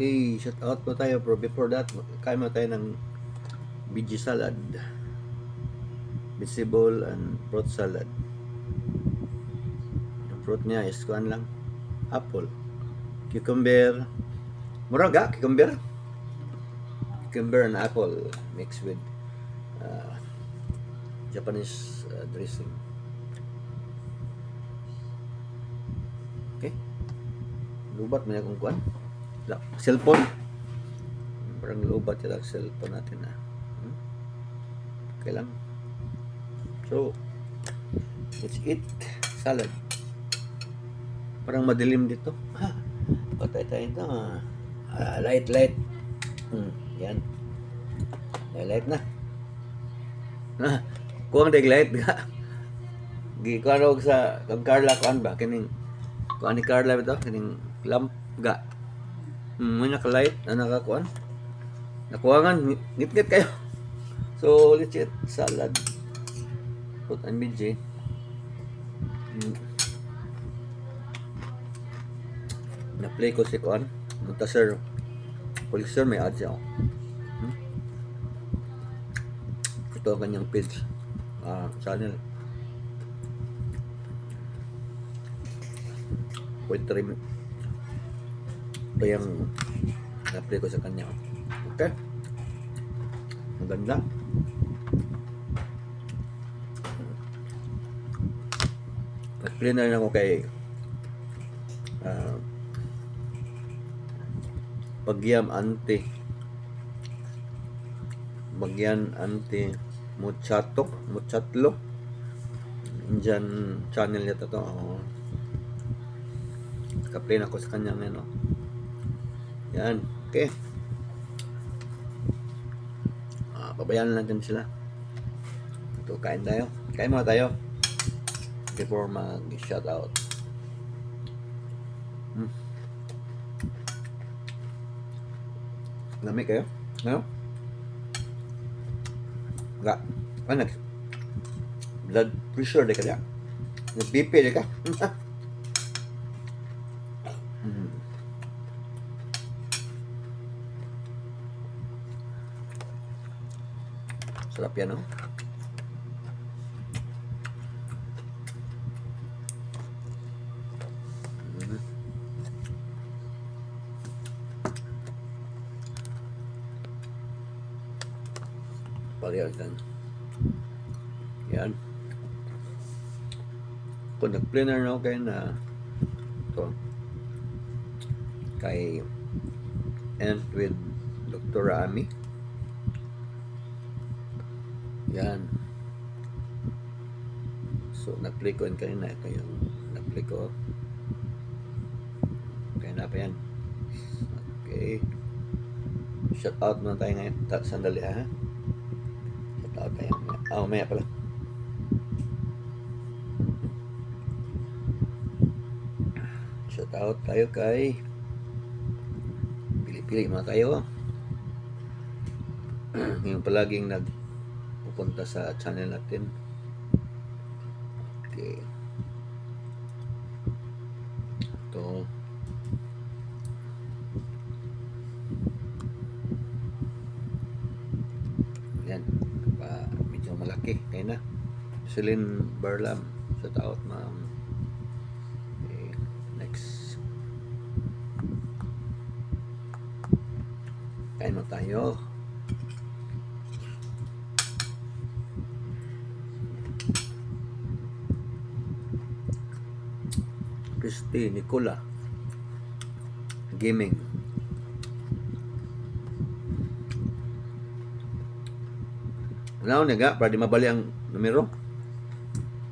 Okay, shout out po tayo, bro. Before that, kain mo tayo ng veggie salad. Vegetable and fruit salad. Yung fruit niya is kuan lang. Apple. Cucumber. Muraga, cucumber. Cucumber and apple mixed with Japanese dressing. Okay. Lubat mo na kung kuan. Cellphone. Parang lubat yung cellphone natin na. Okay lang. So, let's eat salad. Parang madilim dito. Patay tayo ito. Light. Yan. Light na. Kuwang light ka. Gikuan og sa kang Carla kuan ba kining kuan ni Carla ito kining lamp ga. Mo naka-light na nakakuan. Nakuwangan ngit-ngit kayo. So let's eat salad. Fruit and veggie. Na-play ko si kuan. Muntasir. Pulsar may ads ako. Ito ang kanyang page. Channel. 0.3 ito yung na-play ko sa kanya. Okay. Maganda. Nag-play na rin ako kay Bagyan Anti Muchatlo Indian channel niya to. Naka-play na ako sa kanyang ano. Yan, okay. Pabayaan natin sila. Ito, kain tayo. Kain muna tayo before mag-shout out. Lamig kayo? No? Wala. Ano? Blood pressure di ka diya. BP di ka. Sarap yan, no? Palihan. Yan. Kung nag-planner na ako kayo na ito kay End with Dr. Ami. Yan. So, na-play ko yun kanina. Ito yung na-play ko. Kaya na pa yan. Okay. Shout out muna tayo ngayon. Sandali ha. Shout out tayo. Maya pala. Shout out tayo kay pili-pili mga kayo. Yung palaging pupunta sa channel natin. Okay. Ito. Yan. Medyo malaki. Kaya na. Celine Barlam. Shout out, ma'am. Okay. Next. Kain mo tayo. Christy Nicola Gaming. Ano nga para di mabali ang numero?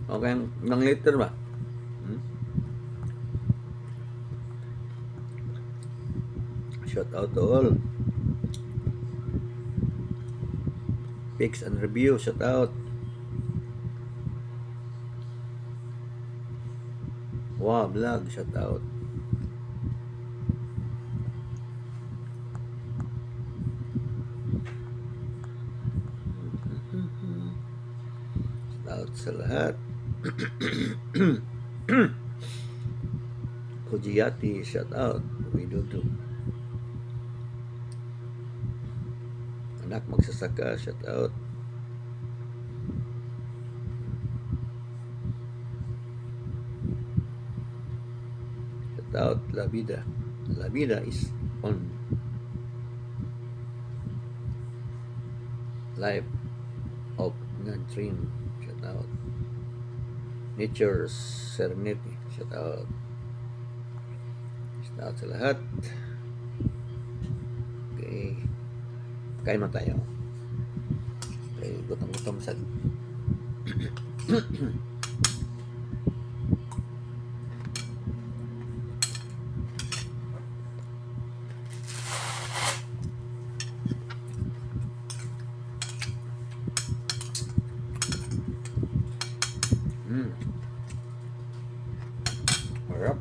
Okay, nang later ba? Shout out to all. Picks and review, shout out. Wow, vlog, shout out. Shout out sa lahat. Kujiyati, shout out. We do too. Anak magsasaka, shout out. Shout out, La Vida. La Vida is on life of non-dream. Shout out. Nature's Serenity. Shout out. Shout out sa lahat. Okay. Kain mo tayo. Okay, gutom-gutom sa harap.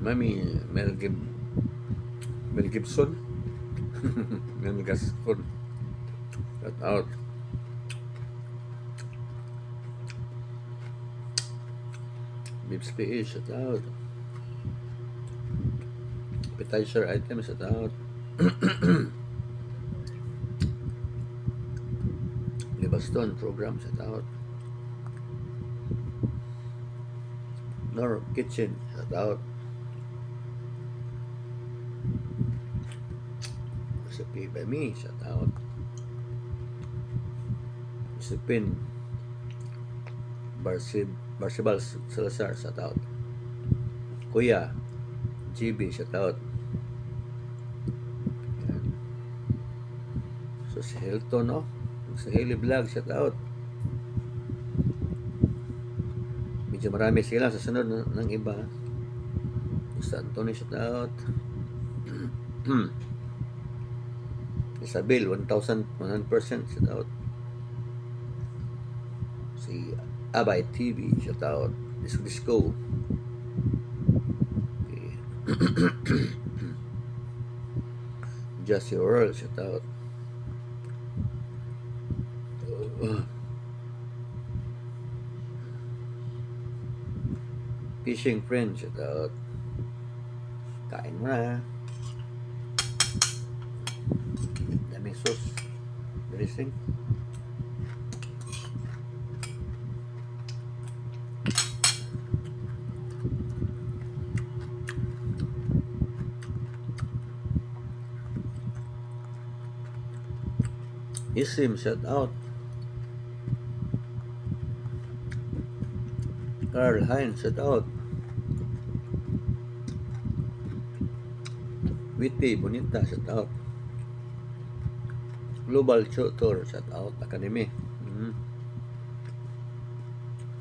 Mami, Mel Gibson. Mel Gibson. Shout out. Bibs PE, shout out. Appetizer item, shout out. Libaston program, shout out. Nor Kitchen, shout out. Recipe by me, shout out. Isipin Barsibal Salazar, shout out. Kuya GB, shout out. So si Hilton, no? Sa Haley Vlog, shout out. Medyo marami sila sa sunod ng iba. Sa Antonio, shout out. Isabel, 1,100%, shout out. Si Abay TV, shout out. Disco. Okay. Just Your World, shout out. Fishing Friend, shout out. Kain mo na. Daming sauce. Dressing. Isim, shout out. Carl Heinz, shout out. Witty Bonita, shout out. Global Tour, shout out. Academy.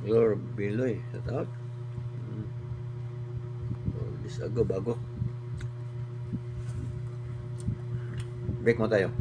Lord Biloy, shout out. This bago. Break mo tayo.